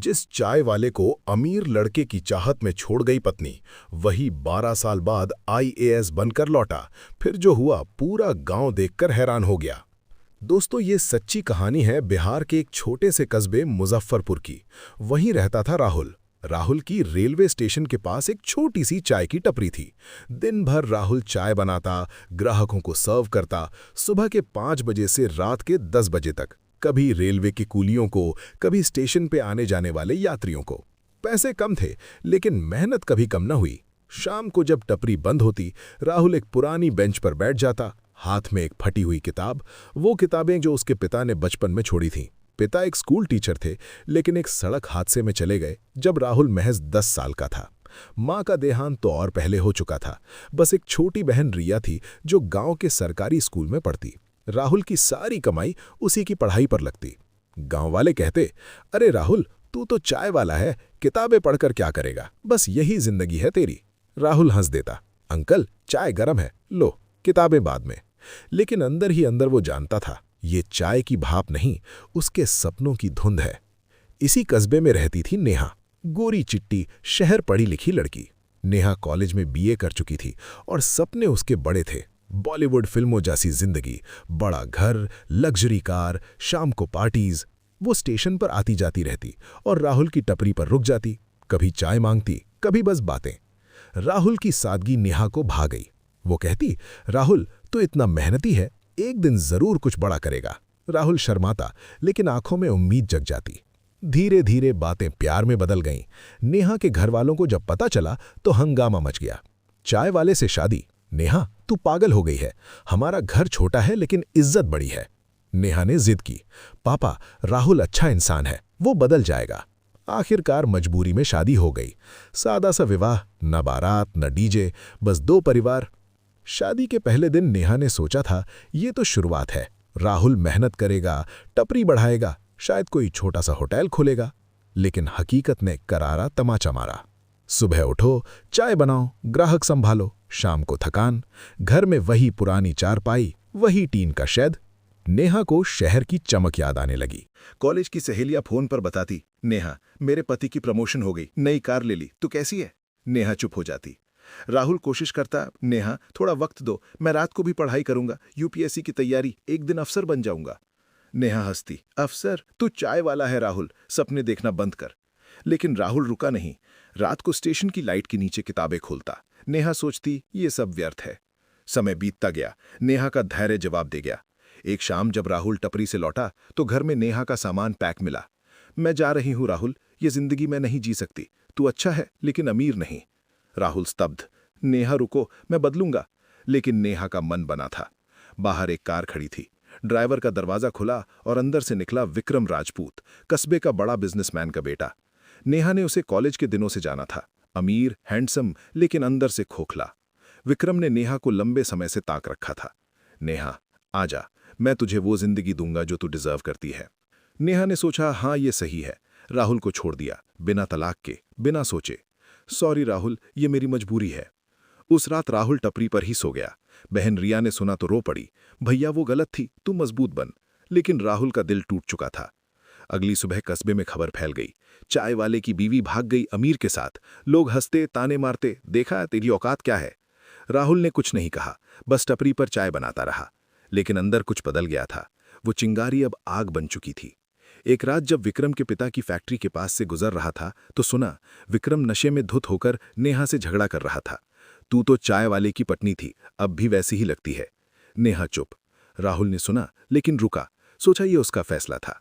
जिस चाय वाले को अमीर लड़के की चाहत में छोड़ गई पत्नी, वही 12 साल बाद आईएएस बनकर लौटा। फिर जो हुआ पूरा गांव देखकर हैरान हो गया। दोस्तों, ये सच्ची कहानी है बिहार के एक छोटे से कस्बे मुजफ्फरपुर की। वहीं रहता था राहुल। राहुल की रेलवे स्टेशन के पास एक छोटी सी चाय की टपरी थी। दिन भर राहुल चाय बनाता, ग्राहकों को सर्व करता, सुबह के 5 बजे से रात के 10 बजे तक। कभी रेलवे के कूलियों को, कभी स्टेशन पे आने जाने वाले यात्रियों को। पैसे कम थे, लेकिन मेहनत कभी कम न हुई। शाम को जब टपरी बंद होती, राहुल एक पुरानी बेंच पर बैठ जाता, हाथ में एक फटी हुई किताब। वो किताबें जो उसके पिता ने बचपन में छोड़ी थीं। पिता एक स्कूल टीचर थे, लेकिन एक सड़क हादसे में चले गए जब राहुल महज 10 साल का था। माँ का देहांत तो और पहले हो चुका था। बस एक छोटी बहन रिया थी, जो गांव के सरकारी स्कूल में पढ़ती। राहुल की सारी कमाई उसी की पढ़ाई पर लगती। गांव वाले कहते, अरे राहुल, तू तो चाय वाला है, किताबें पढ़कर क्या करेगा, बस यही जिंदगी है तेरी। राहुल हंस देता, अंकल चाय गरम है, लो किताबें बाद में। लेकिन अंदर ही अंदर वो जानता था, ये चाय की भाप नहीं, उसके सपनों की धुंध है। इसी कस्बे में रहती थी नेहा, गोरी चिट्टी, शहर पढ़ी लिखी लड़की। नेहा कॉलेज में बीए कर चुकी थी और सपने उसके बड़े थे। बॉलीवुड फिल्मों जैसी जिंदगी, बड़ा घर, लग्जरी कार, शाम को पार्टीज। वो स्टेशन पर आती जाती रहती और राहुल की टपरी पर रुक जाती। कभी चाय मांगती, कभी बस बातें। राहुल की सादगी नेहा को भा गई। वो कहती, राहुल तो इतना मेहनती है, एक दिन जरूर कुछ बड़ा करेगा। राहुल शर्माता, लेकिन आंखों में उम्मीद जग जाती। धीरे धीरे बातें प्यार में बदल गईं। नेहा के घर वालों को जब पता चला तो हंगामा मच गया। चाय वाले से शादी? नेहा, तू पागल हो गई है, हमारा घर छोटा है लेकिन इज्जत बड़ी है। नेहा ने जिद की, पापा राहुल अच्छा इंसान है, वो बदल जाएगा। आखिरकार मजबूरी में शादी हो गई। सादा सा विवाह, न बारात न डीजे, बस 2 परिवार। शादी के पहले दिन नेहा ने सोचा था, ये तो शुरुआत है। राहुल मेहनत करेगा, टपरी बढ़ाएगा, शायद कोई छोटा सा होटल खोलेगा। लेकिन हकीकत ने करारा तमाचा मारा। सुबह उठो, चाय बनाओ, ग्राहक संभालो, शाम को थकान, घर में वही पुरानी चारपाई, वही टीन का शेड। नेहा को शहर की चमक याद आने लगी। कॉलेज की सहेलियां फोन पर बताती, नेहा मेरे पति की प्रमोशन हो गई, नई कार ले ली, तू कैसी है? नेहा चुप हो जाती। राहुल कोशिश करता, नेहा थोड़ा वक्त दो, मैं रात को भी पढ़ाई करूंगा, यूपीएससी की तैयारी, एक दिन अफसर बन जाऊंगा। नेहा हंसती, अफसर? तू चाय वाला है राहुल, सपने देखना बंद कर। लेकिन राहुल रुका नहीं। रात को स्टेशन की लाइट के नीचे किताबें खोलता। नेहा सोचती, ये सब व्यर्थ है। समय बीतता गया, नेहा का धैर्य जवाब दे गया। एक शाम जब राहुल टपरी से लौटा तो घर में नेहा का सामान पैक मिला। मैं जा रही हूं राहुल, ये जिंदगी मैं नहीं जी सकती, तू अच्छा है लेकिन अमीर नहीं। राहुल स्तब्ध। नेहा रुको, मैं बदलूंगा। लेकिन नेहा का मन बना था। बाहर एक कार खड़ी थी। ड्राइवर का दरवाजा खुला और अंदर से निकला विक्रम राजपूत, कस्बे का बड़ा बिजनेसमैन का बेटा। नेहा ने उसे कॉलेज के दिनों से जाना था। अमीर, हैंडसम, लेकिन अंदर से खोखला। विक्रम ने नेहा को लंबे समय से ताक रखा था। नेहा, आजा, मैं तुझे वो जिंदगी दूंगा जो तू डिजर्व करती है। नेहा ने सोचा, हाँ ये सही है। राहुल को छोड़ दिया, बिना तलाक के, बिना सोचे। सॉरी राहुल, ये मेरी मजबूरी है। उस रात राहुल टपरी पर ही सो गया। बहन रिया ने सुना तो रो पड़ी, भैया वो गलत थी, तू मजबूत बन। लेकिन राहुल का दिल टूट चुका था। अगली सुबह कस्बे में खबर फैल गई, चाय वाले की बीवी भाग गई अमीर के साथ। लोग हंसते, ताने मारते, देखा तेरी औकात क्या है। राहुल ने कुछ नहीं कहा, बस टपरी पर चाय बनाता रहा। लेकिन अंदर कुछ बदल गया था। वो चिंगारी अब आग बन चुकी थी। एक रात जब विक्रम के पिता की फैक्ट्री के पास से गुजर रहा था तो सुना, विक्रम नशे में धुत होकर नेहा से झगड़ा कर रहा था। तू तो चाय वाले की पत्नी थी, अब भी वैसी ही लगती है। नेहा चुप। राहुल ने सुना लेकिन रुका, सोचा ये उसका फैसला था।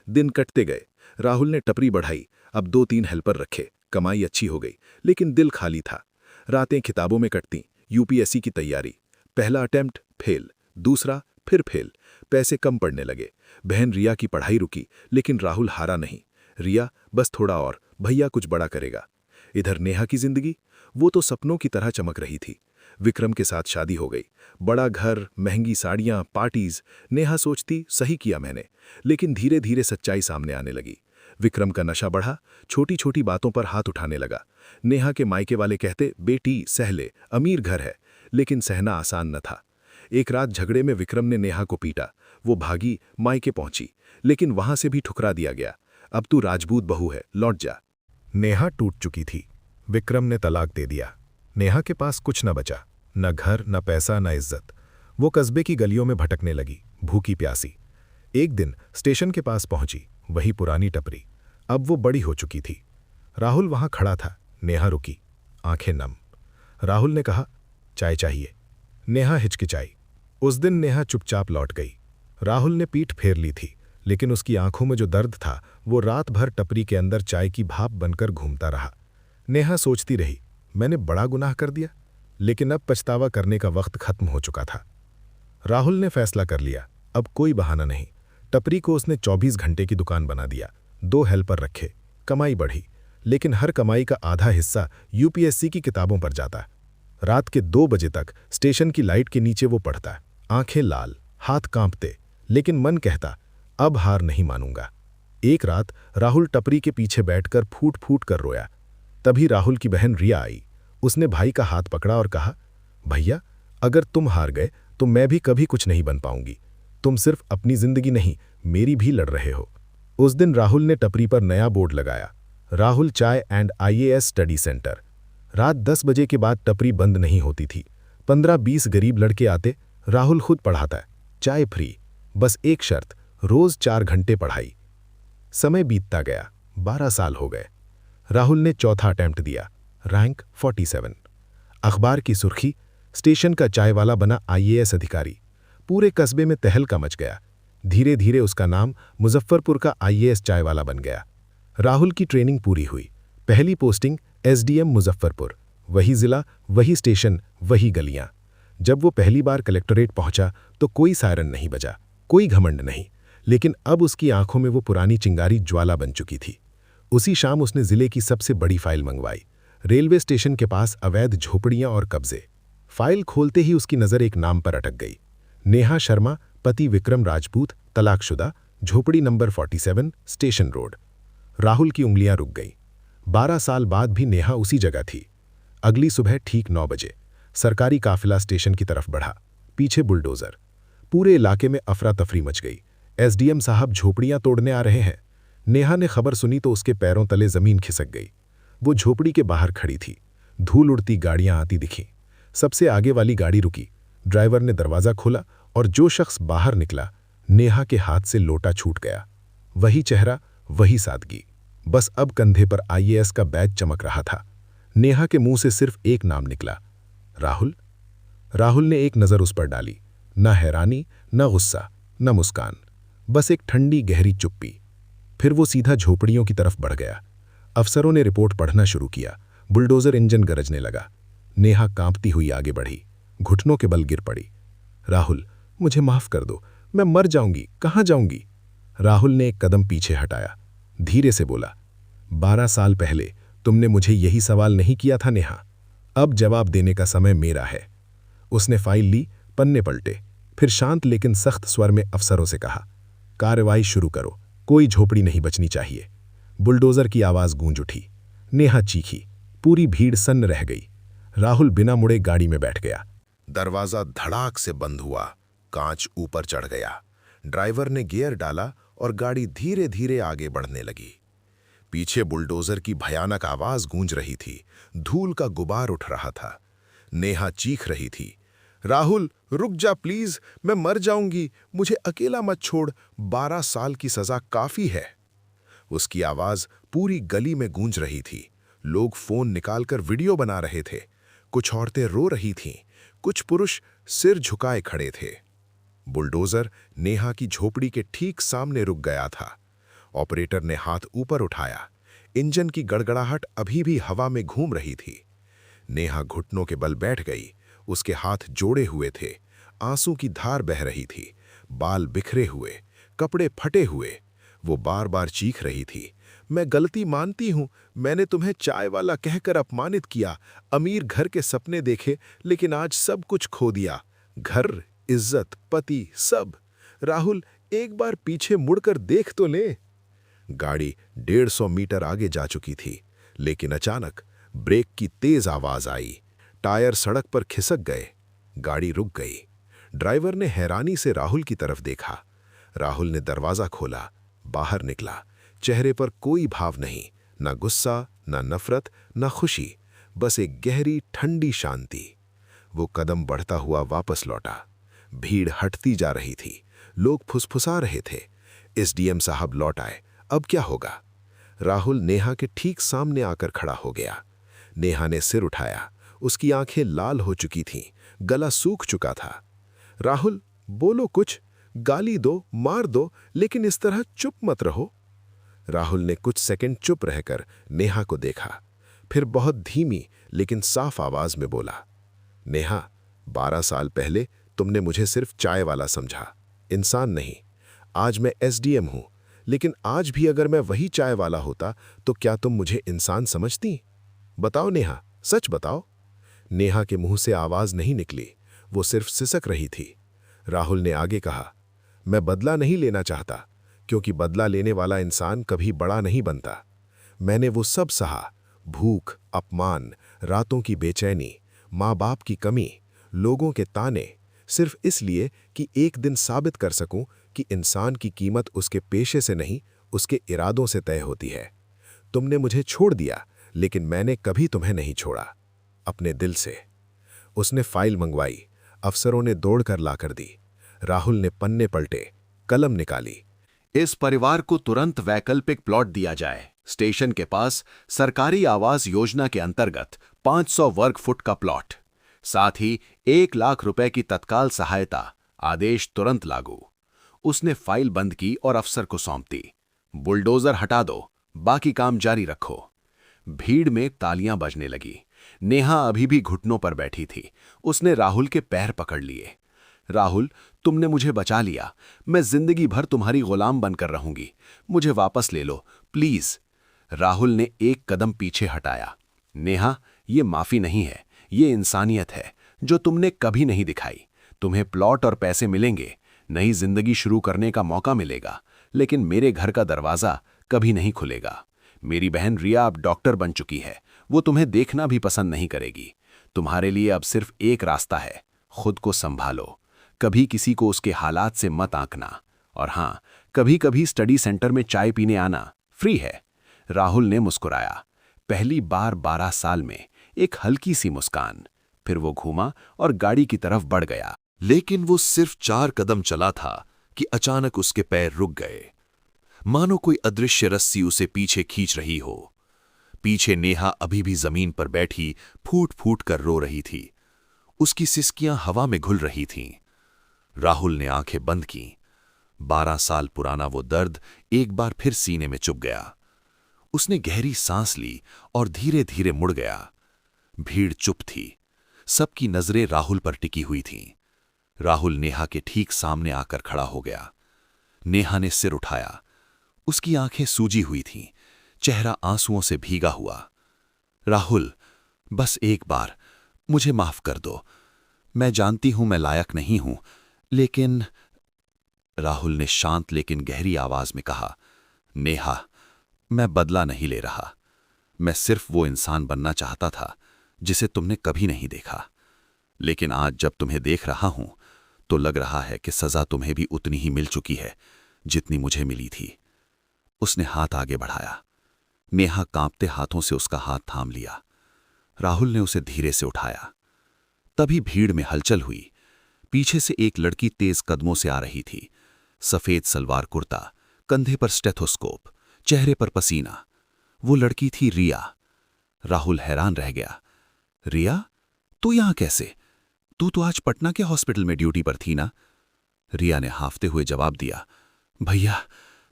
दिन कटते गए। राहुल ने टपरी बढ़ाई, अब 2-3 हेल्पर रखे, कमाई अच्छी हो गई, लेकिन दिल खाली था। रातें किताबों में कटती, यूपीएससी की तैयारी। पहला अटेम्प्ट फेल, दूसरा फिर फेल। पैसे कम पड़ने लगे। बहन रिया की पढ़ाई रुकी, लेकिन राहुल हारा नहीं। रिया, बस थोड़ा और, भैया कुछ बड़ा करेगा। इधर नेहा की जिंदगी, वो तो सपनों की तरह चमक रही थी। विक्रम के साथ शादी हो गई, बड़ा घर, महंगी साड़ियां, पार्टीज। नेहा सोचती, सही किया मैंने। लेकिन धीरे धीरे सच्चाई सामने आने लगी। विक्रम का नशा बढ़ा, छोटी छोटी बातों पर हाथ उठाने लगा। नेहा के मायके वाले कहते, बेटी सह ले, अमीर घर है। लेकिन सहना आसान न था। एक रात झगड़े में विक्रम ने नेहा को पीटा। वो भागी, मायके पहुंची, लेकिन वहां से भी ठुकरा दिया गया। अब तू राजपूत बहू है, लौट जा। नेहा टूट चुकी थी। विक्रम ने तलाक दे दिया। नेहा के पास कुछ न बचा, न घर, न पैसा, न इज्जत। वो कस्बे की गलियों में भटकने लगी, भूखी प्यासी। एक दिन स्टेशन के पास पहुंची, वही पुरानी टपरी। अब वो बड़ी हो चुकी थी। राहुल वहां खड़ा था। नेहा रुकी, आंखें नम। राहुल ने कहा, चाय चाहिए। नेहा हिचकिचाई। उस दिन नेहा चुपचाप लौट गई। राहुल ने पीठ फेर ली थी, लेकिन उसकी आंखों में जो दर्द था वो रात भर टपरी के अंदर चाय की भाप बनकर घूमता रहा। नेहा सोचती रही, मैंने बड़ा गुनाह कर दिया, लेकिन अब पछतावा करने का वक्त खत्म हो चुका था। राहुल ने फैसला कर लिया, अब कोई बहाना नहीं। टपरी को उसने 24 घंटे की दुकान बना दिया, 2 हेल्पर रखे, कमाई बढ़ी, लेकिन हर कमाई का आधा हिस्सा यूपीएससी की किताबों पर जाता। रात के 2 बजे तक स्टेशन की लाइट के नीचे वो पढ़ता, आंखें लाल, हाथ कांपते, लेकिन मन कहता, अब हार नहीं मानूंगा। एक रात राहुल टपरी के पीछे बैठकर फूट फूट कर रोया। तभी राहुल की बहन रिया आई। उसने भाई का हाथ पकड़ा और कहा, भैया, अगर तुम हार गए तो मैं भी कभी कुछ नहीं बन पाऊंगी। तुम सिर्फ अपनी जिंदगी नहीं, मेरी भी लड़ रहे हो। उस दिन राहुल ने टपरी पर नया बोर्ड लगाया, राहुल चाय एंड आईएएस स्टडी सेंटर। रात 10 बजे के बाद टपरी बंद नहीं होती थी। 15-20 गरीब लड़के आते, राहुल खुद पढ़ाता, चाय फ्री, बस एक शर्त, रोज 4 घंटे पढ़ाई। समय बीतता गया, 12 साल हो गए। राहुल ने चौथा अटेम्प्ट दिया, रैंक 47। अखबार की सुर्खी, स्टेशन का चाय वाला बना आईएएस अधिकारी। पूरे कस्बे में तहलका मच गया। धीरे धीरे उसका नाम मुजफ्फरपुर का आईएएस चाय वाला बन गया। राहुल की ट्रेनिंग पूरी हुई। पहली पोस्टिंग एसडीएम मुजफ्फरपुर, वही जिला, वही स्टेशन, वही गलियां। जब वो पहली बार कलेक्टोरेट पहुंचा तो कोई सायरन नहीं बजा, कोई घमंड नहीं, लेकिन अब उसकी आंखों में वो पुरानी चिंगारी ज्वाला बन चुकी थी। उसी शाम उसने जिले की सबसे बड़ी फाइल मंगवाई, रेलवे स्टेशन के पास अवैध झोपड़ियां और कब्जे। फाइल खोलते ही उसकी नज़र एक नाम पर अटक गई, नेहा शर्मा, पति विक्रम राजपूत, तलाकशुदा, झोपड़ी नंबर 47, स्टेशन रोड। राहुल की उंगलियां रुक गई। 12 साल बाद भी नेहा उसी जगह थी। अगली सुबह ठीक 9 बजे सरकारी काफिला स्टेशन की तरफ बढ़ा, पीछे बुलडोजर। पूरे इलाके में अफरा तफरी मच गई। एसडीएम साहब झोपड़ियां तोड़ने आ रहे हैं। नेहा ने खबर सुनी तो उसके पैरों तले जमीन खिसक गई। वो झोपड़ी के बाहर खड़ी थी। धूल उड़ती गाड़ियां आती दिखीं। सबसे आगे वाली गाड़ी रुकी। ड्राइवर ने दरवाजा खोला और जो शख्स बाहर निकला, नेहा के हाथ से लोटा छूट गया। वही चेहरा, वही सादगी, बस अब कंधे पर आईएएस का बैज चमक रहा था। नेहा के मुंह से सिर्फ एक नाम निकला, राहुल। राहुल ने एक नज़र उस पर डाली, न हैरानी, न गुस्सा, न मुस्कान, बस एक ठंडी गहरी चुप्पी। फिर वो सीधा झोपड़ियों की तरफ बढ़ गया। अफसरों ने रिपोर्ट पढ़ना शुरू किया। बुलडोजर इंजन गरजने लगा। नेहा कांपती हुई आगे बढ़ी, घुटनों के बल गिर पड़ी। राहुल, मुझे माफ कर दो, मैं मर जाऊंगी, कहाँ जाऊंगी? राहुल ने एक कदम पीछे हटाया, धीरे से बोला, 12 साल पहले तुमने मुझे यही सवाल नहीं किया था नेहा? अब जवाब देने का समय मेरा है। उसने फाइल ली, पन्ने पलटे, फिर शांत लेकिन सख्त स्वर में अफसरों से कहा, कार्रवाई शुरू करो, कोई झोपड़ी नहीं बचनी चाहिए। बुलडोजर की आवाज गूंज उठी। नेहा चीखी, पूरी भीड़ सन्न रह गई। राहुल बिना मुड़े गाड़ी में बैठ गया। दरवाजा धड़ाक से बंद हुआ, कांच ऊपर चढ़ गया। ड्राइवर ने गियर डाला और गाड़ी धीरे धीरे आगे बढ़ने लगी। पीछे बुलडोजर की भयानक आवाज गूंज रही थी, धूल का गुबार उठ रहा था। नेहा चीख रही थी, राहुल रुक जा प्लीज, मैं मर जाऊंगी, मुझे अकेला मत छोड़, 12 साल की सजा काफी है। उसकी आवाज पूरी गली में गूंज रही थी। लोग फोन निकालकर वीडियो बना रहे थे। कुछ औरतें रो रही थीं, कुछ पुरुष सिर झुकाए खड़े थे। बुलडोजर नेहा की झोपड़ी के ठीक सामने रुक गया था। ऑपरेटर ने हाथ ऊपर उठाया। इंजन की गड़गड़ाहट अभी भी हवा में घूम रही थी। नेहा घुटनों के बल बैठ गई। उसके हाथ जोड़े हुए थे, आंसू की धार बह रही थी, बाल बिखरे हुए, कपड़े फटे हुए। वो बार बार चीख रही थी, मैं गलती मानती हूं, मैंने तुम्हें चाय वाला कहकर अपमानित किया, अमीर घर के सपने देखे, लेकिन आज सब कुछ खो दिया, घर, इज्जत, पति, सब। राहुल, एक बार पीछे मुड़कर देख तो ले। गाड़ी 150 मीटर आगे जा चुकी थी, लेकिन अचानक ब्रेक की तेज आवाज आई। टायर सड़क पर खिसक गए। गाड़ी रुक गई। ड्राइवर ने हैरानी से राहुल की तरफ देखा। राहुल ने दरवाजा खोला, बाहर निकला, चेहरे पर कोई भाव नहीं, ना गुस्सा, ना नफरत, ना खुशी, बस एक गहरी ठंडी शांति। वो कदम बढ़ता हुआ वापस लौटा। भीड़ हटती जा रही थी, लोग फुसफुसा रहे थे। एसडीएम साहब लौट आए, अब क्या होगा? राहुल नेहा के ठीक सामने आकर खड़ा हो गया। नेहा ने सिर उठाया, उसकी आंखें लाल हो चुकी थीं, गला सूख चुका था। राहुल, बोलो कुछ, गाली दो, मार दो, लेकिन इस तरह चुप मत रहो। राहुल ने कुछ सेकंड चुप रहकर नेहा को देखा, फिर बहुत धीमी लेकिन साफ आवाज में बोला, नेहा, 12 साल पहले तुमने मुझे सिर्फ चाय वाला समझा, इंसान नहीं। आज मैं एसडीएम हूं, लेकिन आज भी अगर मैं वही चाय वाला होता तो क्या तुम मुझे इंसान समझती? बताओ नेहा, सच बताओ। नेहा के मुंह से आवाज नहीं निकली, वो सिर्फ सिसक रही थी। राहुल ने आगे कहा, मैं बदला नहीं लेना चाहता, क्योंकि बदला लेने वाला इंसान कभी बड़ा नहीं बनता। मैंने वो सब सहा, भूख, अपमान, रातों की बेचैनी, माँ बाप की कमी, लोगों के ताने, सिर्फ इसलिए कि एक दिन साबित कर सकूं कि इंसान की कीमत उसके पेशे से नहीं, उसके इरादों से तय होती है। तुमने मुझे छोड़ दिया, लेकिन मैंने कभी तुम्हें नहीं छोड़ा, अपने दिल से। उसने फाइल मंगवाई, अफसरों ने दौड़कर लाकर दी। राहुल ने पन्ने पलटे, कलम निकाली। इस परिवार को तुरंत वैकल्पिक प्लॉट दिया जाए। स्टेशन के पास सरकारी आवास योजना के अंतर्गत 500 वर्ग फुट का प्लॉट, साथ ही 1 लाख रुपए की तत्काल सहायता। आदेश तुरंत लागू। उसने फाइल बंद की और अफसर को सौंप दी। बुलडोजर हटा दो, बाकी काम जारी रखो। भीड़ में तालियां बजने लगी। नेहा अभी भी घुटनों पर बैठी थी। उसने राहुल के पैर पकड़ लिए। राहुल, तुमने मुझे बचा लिया, मैं जिंदगी भर तुम्हारी गुलाम बनकर रहूंगी, मुझे वापस ले लो प्लीज। राहुल ने एक कदम पीछे हटाया। नेहा, ये माफी नहीं है, ये इंसानियत है जो तुमने कभी नहीं दिखाई। तुम्हें प्लॉट और पैसे मिलेंगे, नई जिंदगी शुरू करने का मौका मिलेगा, लेकिन मेरे घर का दरवाजा कभी नहीं खुलेगा। मेरी बहन रिया अब डॉक्टर बन चुकी है, वो तुम्हें देखना भी पसंद नहीं करेगी। तुम्हारे लिए अब सिर्फ एक रास्ता है, खुद को संभालो। कभी किसी को उसके हालात से मत आंकना। और हां, कभी कभी स्टडी सेंटर में चाय पीने आना फ्री है। राहुल ने मुस्कुराया, पहली बार 12 साल में एक हल्की सी मुस्कान। फिर वो घूमा और गाड़ी की तरफ बढ़ गया। लेकिन वो सिर्फ 4 कदम चला था कि अचानक उसके पैर रुक गए, मानो कोई अदृश्य रस्सी उसे पीछे खींच रही हो। पीछे नेहा अभी भी जमीन पर बैठी फूट फूट कर रो रही थी। उसकी सिसकियां हवा में घुल रही थीं। राहुल ने आंखें बंद की। 12 साल पुराना वो दर्द एक बार फिर सीने में चुभ गया। उसने गहरी सांस ली और धीरे धीरे मुड़ गया। भीड़ चुप थी, सबकी नजरें राहुल पर टिकी हुई थीं। राहुल नेहा के ठीक सामने आकर खड़ा हो गया। नेहा ने सिर उठाया। उसकी आंखें सूजी हुई थीं, चेहरा आंसुओं से भीगा हुआ। राहुल, बस एक बार मुझे माफ कर दो। मैं जानती हूं मैं लायक नहीं हूं, लेकिन... राहुल ने शांत लेकिन गहरी आवाज में कहा, नेहा, मैं बदला नहीं ले रहा। मैं सिर्फ वो इंसान बनना चाहता था जिसे तुमने कभी नहीं देखा। लेकिन आज जब तुम्हें देख रहा हूं तो लग रहा है कि सजा तुम्हें भी उतनी ही मिल चुकी है जितनी मुझे मिली थी। उसने हाथ आगे बढ़ाया। नेहा कांपते हाथों से उसका हाथ थाम लिया। राहुल ने उसे धीरे से उठाया। तभी भीड़ में हलचल हुई। पीछे से एक लड़की तेज कदमों से आ रही थी। सफेद सलवार कुर्ता, कंधे पर स्टेथोस्कोप, चेहरे पर पसीना। वो लड़की थी रिया। राहुल हैरान रह गया। रिया, तू यहां कैसे? तू तो आज पटना के हॉस्पिटल में ड्यूटी पर थी ना? रिया ने हांफते हुए जवाब दिया, भैया,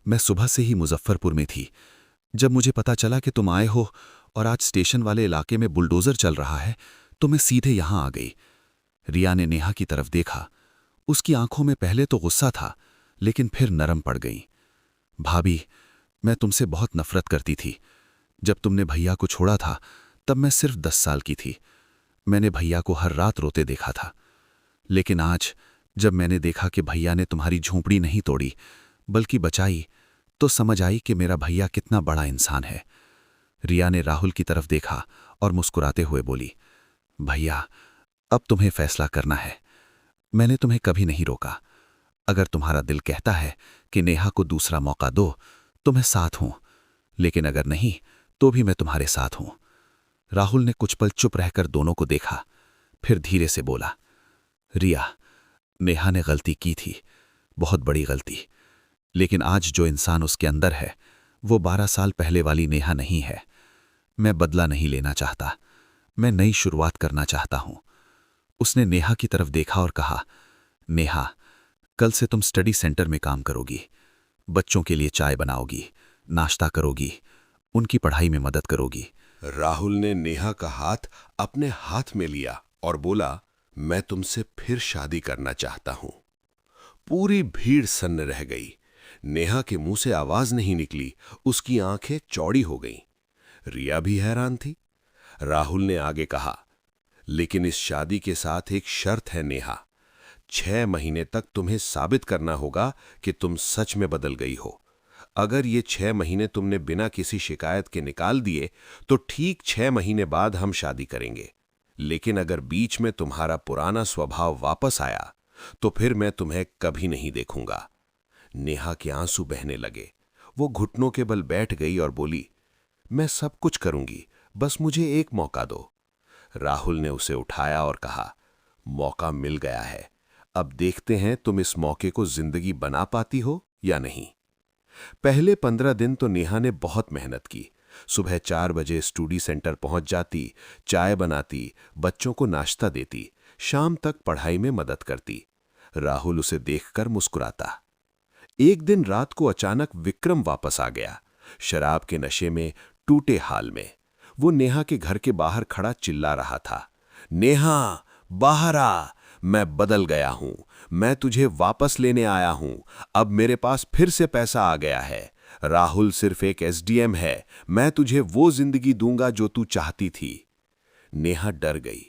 मैं सुबह से ही मुजफ्फरपुर में थी। जब मुझे पता चला कि तुम आए हो और आज स्टेशन वाले इलाके में बुलडोजर चल रहा है तो मैं सीधे यहां आ गई। रिया ने नेहा की तरफ देखा। उसकी आंखों में पहले तो गुस्सा था, लेकिन फिर नरम पड़ गई। भाभी, मैं तुमसे बहुत नफरत करती थी। जब तुमने भैया को छोड़ा था तब मैं सिर्फ 10 साल की थी। मैंने भैया को हर रात रोते देखा था। लेकिन आज जब मैंने देखा कि भैया ने तुम्हारी झोंपड़ी नहीं तोड़ी बल्कि बचाई, तो समझ आई कि मेरा भैया कितना बड़ा इंसान है। रिया ने राहुल की तरफ देखा और मुस्कुराते हुए बोली, भैया, अब तुम्हें फैसला करना है। मैंने तुम्हें कभी नहीं रोका। अगर तुम्हारा दिल कहता है कि नेहा को दूसरा मौका दो तो मैं साथ हूं, लेकिन अगर नहीं तो भी मैं तुम्हारे साथ हूं। राहुल ने कुछ पल चुप रहकर दोनों को देखा, फिर धीरे से बोला, रिया, नेहा ने गलती की थी, बहुत बड़ी गलती। लेकिन आज जो इंसान उसके अंदर है वो 12 साल पहले वाली नेहा नहीं है। मैं बदला नहीं लेना चाहता, मैं नई शुरुआत करना चाहता हूं। उसने नेहा की तरफ देखा और कहा, नेहा, कल से तुम स्टडी सेंटर में काम करोगी, बच्चों के लिए चाय बनाओगी, नाश्ता करोगी, उनकी पढ़ाई में मदद करोगी। राहुल ने नेहा का हाथ अपने हाथ में लिया और बोला, मैं तुमसे फिर शादी करना चाहता हूं। पूरी भीड़ सन्न रह गई। नेहा के मुंह से आवाज नहीं निकली, उसकी आंखें चौड़ी हो गईं। रिया भी हैरान थी। राहुल ने आगे कहा, लेकिन इस शादी के साथ एक शर्त है नेहा, 6 महीने तक तुम्हें साबित करना होगा कि तुम सच में बदल गई हो। अगर ये 6 महीने तुमने बिना किसी शिकायत के निकाल दिए तो ठीक 6 महीने बाद हम शादी करेंगे। लेकिन अगर बीच में तुम्हारा पुराना स्वभाव वापस आया तो फिर मैं तुम्हें कभी नहीं देखूंगा। नेहा के आंसू बहने लगे। वो घुटनों के बल बैठ गई और बोली, मैं सब कुछ करूंगी, बस मुझे एक मौका दो। राहुल ने उसे उठाया और कहा, मौका मिल गया है, अब देखते हैं तुम इस मौके को जिंदगी बना पाती हो या नहीं। पहले 15 दिन तो नेहा ने बहुत मेहनत की। सुबह 4 बजे स्टडी सेंटर पहुंच जाती, चाय बनाती, बच्चों को नाश्ता देती, शाम तक पढ़ाई में मदद करती। राहुल उसे देखकर मुस्कुराता। एक दिन रात को अचानक विक्रम वापस आ गया, शराब के नशे में, टूटे हाल में। वो नेहा के घर के बाहर खड़ा चिल्ला रहा था, नेहा, बाहर आ, मैं बदल गया हूं, मैं तुझे वापस लेने आया हूं, अब मेरे पास फिर से पैसा आ गया है। राहुल सिर्फ एक एसडीएम है, मैं तुझे वो जिंदगी दूंगा जो तू चाहती थी। नेहा डर गई।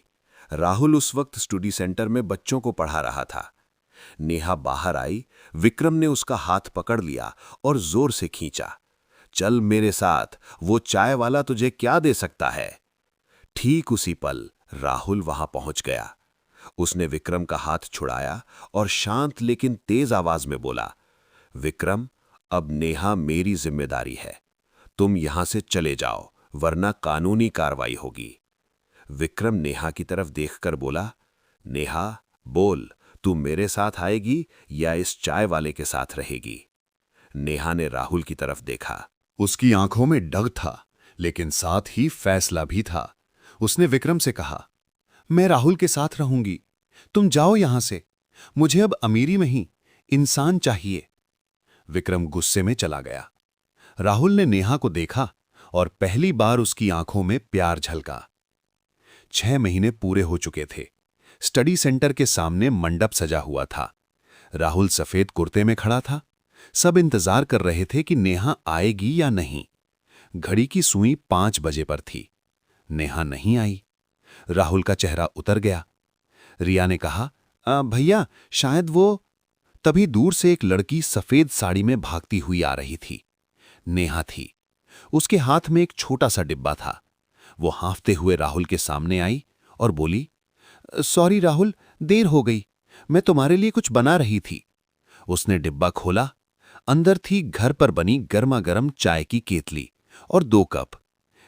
राहुल उस वक्त स्टडी सेंटर में बच्चों को पढ़ा रहा था। नेहा बाहर आई, विक्रम ने उसका हाथ पकड़ लिया और जोर से खींचा। चल मेरे साथ, वो चाय वाला तुझे क्या दे सकता है। ठीक उसी पल राहुल वहां पहुंच गया। उसने विक्रम का हाथ छुड़ाया और शांत लेकिन तेज आवाज में बोला, विक्रम, अब नेहा मेरी जिम्मेदारी है, तुम यहां से चले जाओ वरना कानूनी कार्रवाई होगी। विक्रम नेहा की तरफ देखकर बोला, नेहा, बोल, तू मेरे साथ आएगी या इस चाय वाले के साथ रहेगी। नेहा ने राहुल की तरफ देखा। उसकी आंखों में डर था, लेकिन साथ ही फैसला भी था। उसने विक्रम से कहा, मैं राहुल के साथ रहूंगी, तुम जाओ यहां से, मुझे अब अमीरी नहीं, इंसान चाहिए। विक्रम गुस्से में चला गया। राहुल ने नेहा को देखा और पहली बार उसकी आंखों में प्यार झलका। 6 महीने पूरे हो चुके थे। स्टडी सेंटर के सामने मंडप सजा हुआ था। राहुल सफेद कुर्ते में खड़ा था। सब इंतजार कर रहे थे कि नेहा आएगी या नहीं। घड़ी की सुई 5 बजे पर थी। नेहा नहीं आई। राहुल का चेहरा उतर गया। रिया ने कहा, भैया, शायद वो। तभी दूर से एक लड़की सफेद साड़ी में भागती हुई आ रही थी। नेहा थी। उसके हाथ में एक छोटा सा डिब्बा था। वो हांफते हुए राहुल के सामने आई और बोली, सॉरी राहुल, देर हो गई, मैं तुम्हारे लिए कुछ बना रही थी। उसने डिब्बा खोला। अंदर थी घर पर बनी गर्मा गर्म चाय की केतली और 2 कप।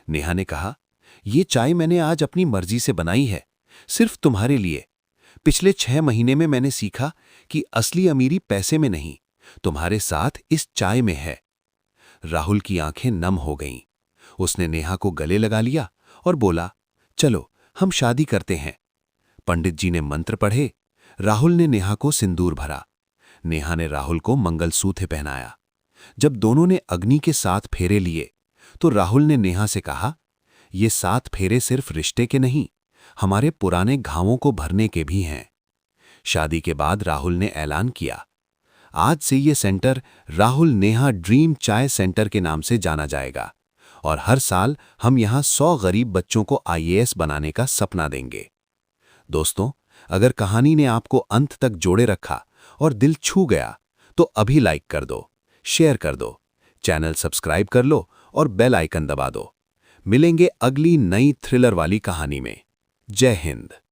नेहा ने कहा, ये चाय मैंने आज अपनी मर्जी से बनाई है, सिर्फ तुम्हारे लिए। पिछले 6 महीने में मैंने सीखा कि असली अमीरी पैसे में नहीं, तुम्हारे साथ इस चाय में है। राहुल की आंखें नम हो गईं। उसने नेहा को गले लगा लिया और बोला, चलो हम शादी करते हैं। पंडित जी ने मंत्र पढ़े। राहुल ने नेहा को सिंदूर भरा। नेहा ने राहुल को मंगलसूत्र पहनाया। जब दोनों ने अग्नि के 7 फेरे लिए तो राहुल ने नेहा से कहा, ये 7 फेरे सिर्फ रिश्ते के नहीं, हमारे पुराने घावों को भरने के भी हैं। शादी के बाद राहुल ने ऐलान किया, आज से ये सेंटर राहुल नेहा ड्रीम चाय सेंटर के नाम से जाना जाएगा और हर साल हम यहां 100 गरीब बच्चों को आईएएस बनाने का सपना देंगे। दोस्तों, अगर कहानी ने आपको अंत तक जोड़े रखा और दिल छू गया तो अभी लाइक कर दो, शेयर कर दो, चैनल सब्सक्राइब कर लो और बेल आइकन दबा दो। मिलेंगे अगली नई थ्रिलर वाली कहानी में। जय हिंद।